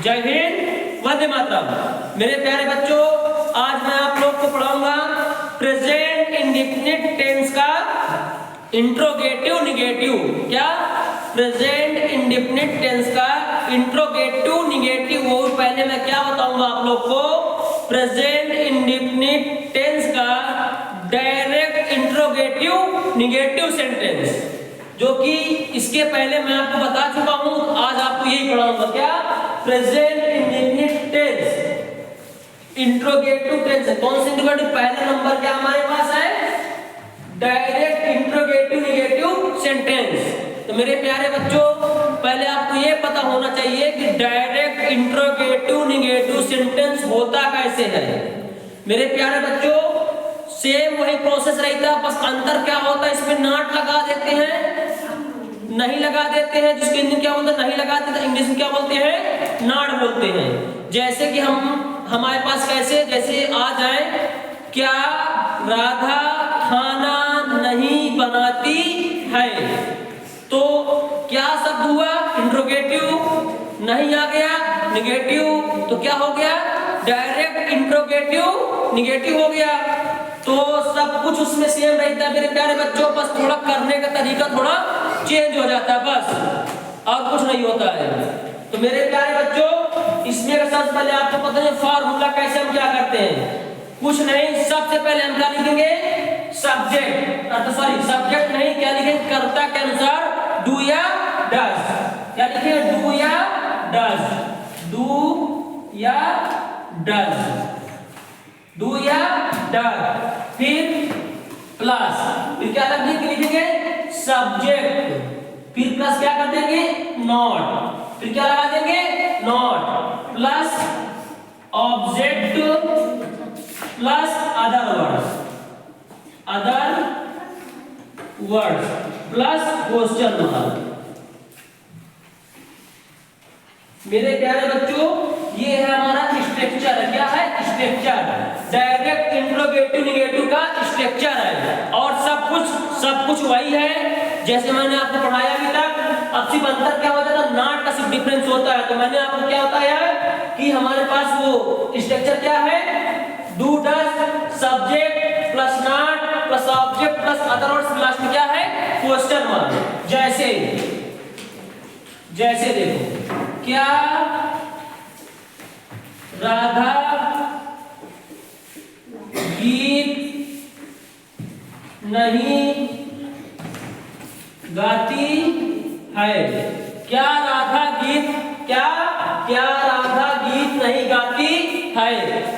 जय हिंद, वंदे मातरम। मेरे प्यारे बच्चों, आज मैं आप लोग को पढ़ाऊंगा प्रेजेंट इंडेफिनिट टेंस का इंट्रोगेटिव निगेटिव। क्या? प्रेजेंट इंडेफिनिट टेंस का इंट्रोगेटिव निगेटिव। वो पहले मैं क्या बताऊंगा आप लोग को, प्रेजेंट इंडेफिनिट टेंस का डायरेक्ट इंट्रोगेटिव निगेटिव सेंटेंस, जो कि इसके पहले मैं आपको बता चुका हूं। आज आपको यही पढ़ाऊंगा। क्या? Present indefinite tense interrogative tense है। कौन सा इंट्रोगेटिव? पहला नंबर क्या हमारे पास है? Direct interrogative negative sentence. तो मेरे प्यारे बच्चों, पहले आपको यह पता होना चाहिए कि डायरेक्ट इंट्रोगेटिव निगेटिव सेंटेंस होता कैसे है। मेरे प्यारे बच्चों, सेम वही प्रोसेस रहता है, बस अंतर क्या होता है, इसमें नॉट लगा देते हैं, नहीं लगा देते हैं। जिसके हिंदी क्या बोलते हैं? नहीं लगाते हैं। इंग्लिश में क्या बोलते हैं? नॉट बोलते हैं। जैसे कि हमारे पास कैसे, जैसे आ जाए, क्या राधा खाना नहीं बनाती है, तो क्या शब्द हुआ? इंट्रोगेटिव। नहीं आ गया निगेटिव, तो क्या हो गया? डायरेक्ट इंट्रोगेटिव निगेटिव हो गया। तो सब कुछ उसमें सेम रहता है मेरे प्यारे बच्चों, बस थोड़ा करने का तरीका थोड़ा चेंज हो जाता है, बस और कुछ नहीं होता है। तो मेरे प्यारे बच्चों, इसमें का सबसे पहले आपको पता है फार्मूला कैसे हम क्या करते हैं। कुछ नहीं, सबसे पहले हम क्या लिखेंगे? सब्जेक्ट, सब्जेक्ट नहीं, क्या लिखेंगे? कर्ता के अनुसार डू या डज। क्या लिखेंगे? डू या डज। डू या डज। डू या डज। फिर प्लस, फिर क्या लिखेंगे? सब्जेक्ट। फिर प्लस क्या कर देंगे? नॉट। फिर क्या लगा देंगे? Not plus object plus other words plus question mark. मेरे प्यारे बच्चों, ये है हमारा स्ट्रक्चर। क्या है? स्ट्रक्चर। डायरेक्ट इंट्रोगेटिव निगेटिव का स्ट्रक्चर है, और सब कुछ वही है जैसे मैंने आपको पढ़ाया अभी तक। अब सिर्फ अंतर क्या होता है? नॉट का सिर्फ डिफरेंस होता है। तो मैंने आपको क्या बताया कि हमारे पास वो स्ट्रक्चर क्या है? Do does, subject plus not plus object plus other words, last में क्या है? Question mark. जैसे देखो, क्या राधा गीत नहीं गाती है। क्या राधा गीत नहीं गाती है।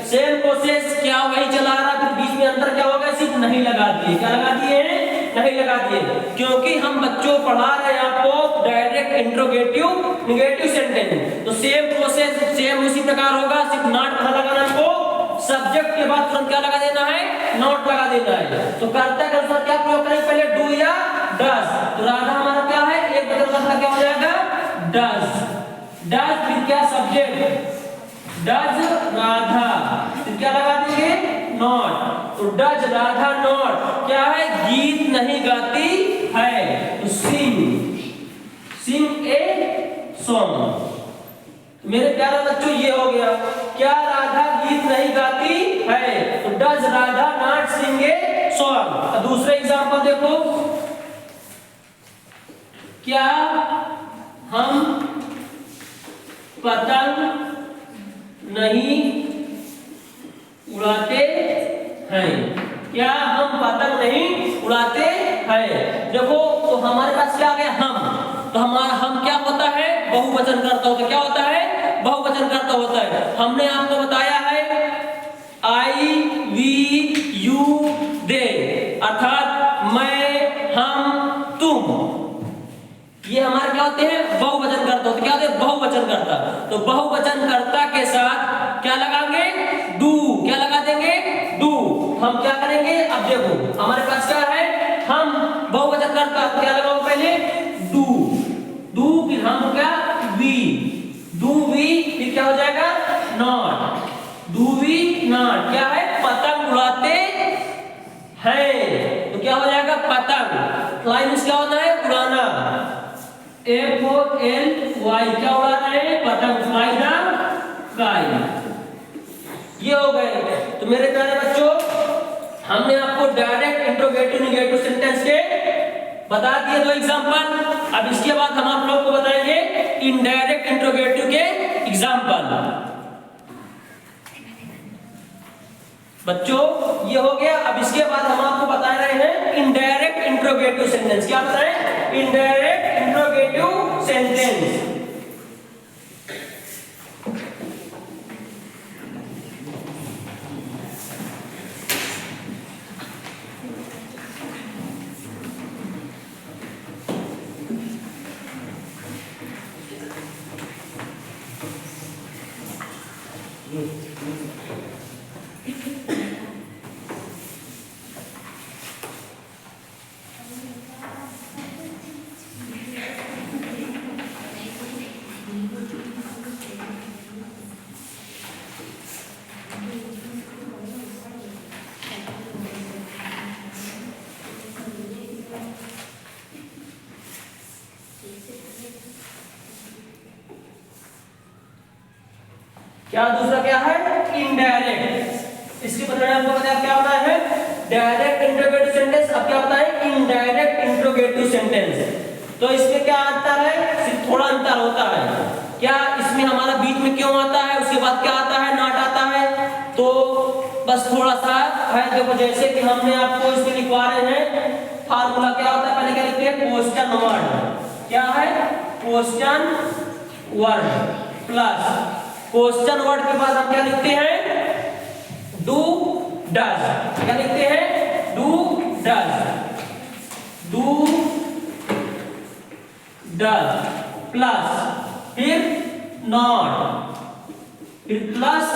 सेम प्रोसेस क्या वही चला रहा, फिर बीच में अंतर क्या होगा? सिर्फ नहीं लगाती है। क्या लगाती है? नहीं लगाती है, क्योंकि हम बच्चों पढ़ा रहे हैं आपको डायरेक्ट इंट्रोगेटिव निगेटिव सेंटेंस। तो सेम प्रोसेस सेम उसी प्रकार होगा, सिर्फ नॉट पता लगाना हमको। सब्जेक्ट के बाद तुरंत क्या लगा देना है? नॉट लगा देना है। तो कर्ता के अनुसार क्या प्रयोग करेंगे? पहले डू या डज। तो राधा हमारा क्या है? एक बदल मतलब क्या हो जाएगा? डज। डज फिर क्या? सब्जेक्ट डज राधा, फिर क्या लगा देंगे? नॉट। तो डज राधा नॉट क्या है? गीत नहीं गाती है। तो सिंग ए सॉन्ग। मेरे प्यारे बच्चों, ये हो गया। क्या राधा गीत नहीं गाती है, तो does Radha not sing a song. दूसरा एग्जांपल देखो, क्या हम पतंग नहीं उड़ाते हैं। क्या हम पतंग नहीं उड़ाते हैं। देखो, तो हमारे पास क्या आ गया? हम। तो हमारा हम क्या होता है? बहुवचन करता होता है। क्या होता है? बहुवचन करता होता है। हमने आपको बताया है आई वी यू दे, अर्थात मैं, हम, तुम, ये हमारे क्या होते हैं? बहुवचन करता होते। क्या होते हैं? बहुवचन करता। तो बहुवचन करता के साथ क्या लगाएंगे? डू। क्या लगा देंगे? डू। हम क्या करेंगे? अब देखो, हमारे पास क्या है? हम बहुवचन करता, क्या लगाओ? पहले डू। डू फिर हम क्या? वी। डू वी, फिर क्या हो जाएगा? नॉट। डू वी नॉट क्या है? पतंग उड़ाते हैं। तो क्या हो जाएगा? पतंग। फ्लाई क्या होना है? उड़ाना। FOLY क्या उड़ा रहे हैं? पतंग। फ्लाई द काई। ये हो गए। तो मेरे प्यारे बच्चों, हमने आपको डायरेक्ट इंट्रोगेटिव नेगेटिव सेंटेंस के बता दिए 2 एग्जांपल। अब इसके बाद हम आप लोग को बताएंगे इनडायरेक्ट इंट्रोगेटिव के एग्जांपल। बच्चों ये हो गया। अब इसके बाद हम आपको बता रहे हैं इनडायरेक्ट इंट्रोगेटिव सेंटेंस। क्या बताएं? Indirect interrogative sentence. क्या दूसरा क्या है? इनडायरेक्ट। इसके बदले हमको बताया क्या होता है? Direct interrogative sentence. अब क्या होता है? Indirect interrogative sentence. तो इसमें क्या अंतर है? सिर्फ थोड़ा अंतर होता है। क्या इसमें हमारा बीच में क्यों आता है, उसके बाद क्या आता है, नॉट आता है, तो बस थोड़ा सा है। देखो जैसे कि हमने आपको इसमें लिखवा रहे हैं फार्मूला। क्या होता है? पहले क्या लिखते हैं? Question word. क्या है? Question word plus question word के बाद हम क्या लिखते हैं? Do does. क्या लिखते हैं? Do does. Do does plus फिर नॉट, फिर plus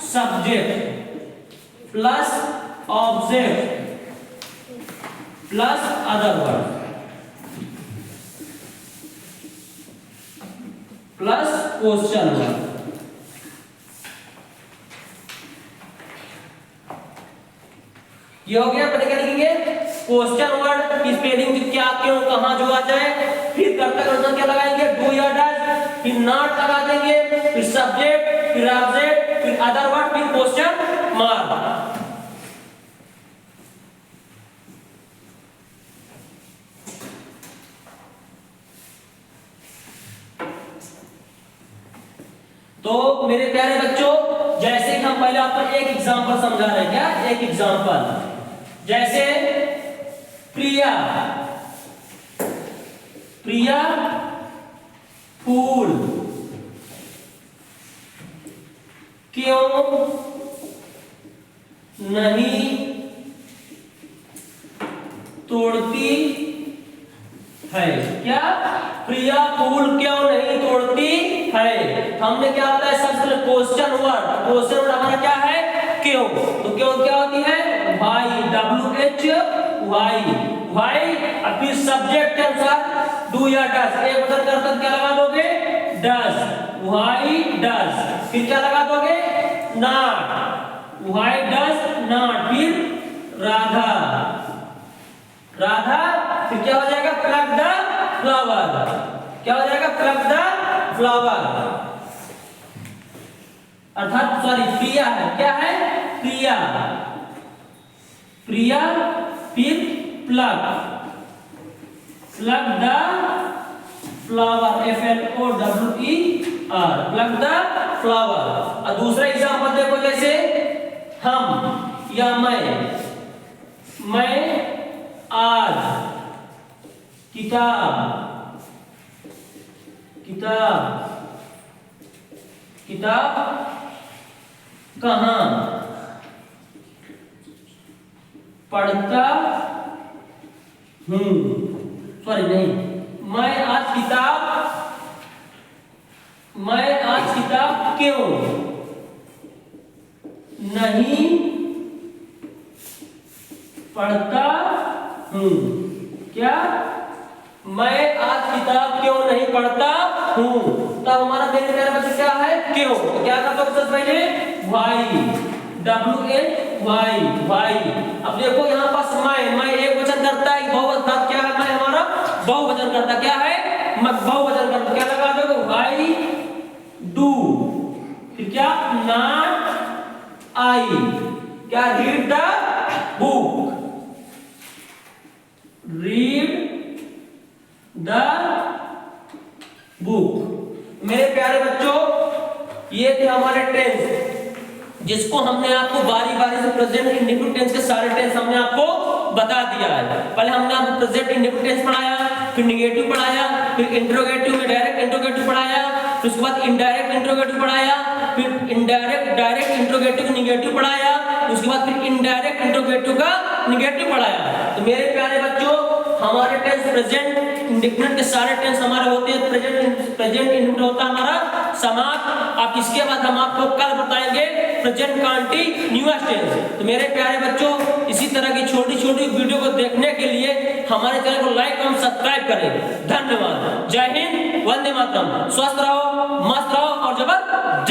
subject plus object plus other word plus question word. ये हो गया। पहले क्या लिखेंगे? क्वेश्चन वर्ड की स्पेलिंग क्या, क्यों, कहां जो आ जाए, फिर कर्ता का अनुसार क्या लगाएंगे? डू या डज, फिर नॉट लगा देंगे, फिर सब्जेक्ट, फिर ऑब्जेक्ट, फिर अदर वर्ड, फिर क्वेश्चन मार्क। तो मेरे प्यारे बच्चों, जैसे कि हम पहले आपको एक एग्जांपल समझा रहे हैं। क्या? एक एग्जांपल। जैसे प्रिया, प्रिया फूल क्यों नहीं तोड़ती है। क्या? प्रिया फूल क्यों नहीं तोड़ती है। हमने क्या होता है? सबसे पहले क्वेश्चन वर्ड। क्वेश्चन वर्ड हमारा क्या है? क्यों। तो क्यों क्या होती है? Why, WHY, why. अब फिर सब्जेक्ट के अनुसार डू या डज। एक बदल करते क्या लगा दोगे? Does, why does. फिर क्या लगा दोगे? Not, why does not. फिर राधा, राधा। फिर क्या हो जाएगा? Plug the flower. क्या हो जाएगा? Plug the flower. अर्थात सॉरी प्रिया है। क्या है? प्रिया, प्रिया फिर plug, plug the flower, FLOWER, plug the flower. और दूसरा एग्जांपल देखो, जैसे हम या मैं आज किताब, किताब कहां पढ़ता हूं। सॉरी नहीं, मैं आज किताब क्यों नहीं पढ़ता हूं। क्या? मैं आज किताब क्यों नहीं पढ़ता हूं। तब हमारा मेरे प्यारे बच्चे क्या है? क्यों। तो क्या करता हूं सबसे पहले? Why, WHY, why. अब देखो यहां पास मैं एक वचन करता है, बहुवचन क्या है? मैं हमारा बहुवचन करता। क्या है? मैं बहुवचन करता। क्या लगा दोगे? व्हाई डू, फिर क्या, नॉट आई, क्या, read the book, read the book. मेरे प्यारे बच्चों, ये थे हमारे टेंस, जिसको हमने आपको बारी बारी से प्रेजेंट इंडेफिनिट टेंस के सारे टेंस हमने आपको बता दिया है। पहले हमने आपको प्रेजेंट इंडेफिनिट टेंस पढ़ाया, फिर नेगेटिव पढ़ाया, फिर इंट्रोगेटिव में डायरेक्ट इंट्रोगेटिव पढ़ाया, फिर उसके बाद इनडायरेक्ट इंट्रोगेटिव पढ़ाया, फिर इनडायरेक्ट डायरेक्ट इंट्रोगेटिव नेगेटिव पढ़ाया, उसके बाद फिर इनडायरेक्ट इंट्रोगेटिव का नेगेटिव पढ़ाया। तो मेरे प्यारे बच्चों, हमारे टेंस प्रेजेंट इंडेफिनिट के सारे टेंस हमारे होते हैं, प्रेजेंट इंडेफिनिट होता है हमारा समाप्त। अब इसके बाद हम आपको कल बताएंगे प्रेजेंट कंटीन्यूअस टेंस। तो मेरे प्यारे बच्चों, इसी तरह की छोटी छोटी वीडियो को देखने के लिए हमारे चैनल को लाइक और सब्सक्राइब करें। धन्यवाद। जय हिंद, वंदे मातरम। स्वस्थ रहो, मस्त रहो और जबरदस्त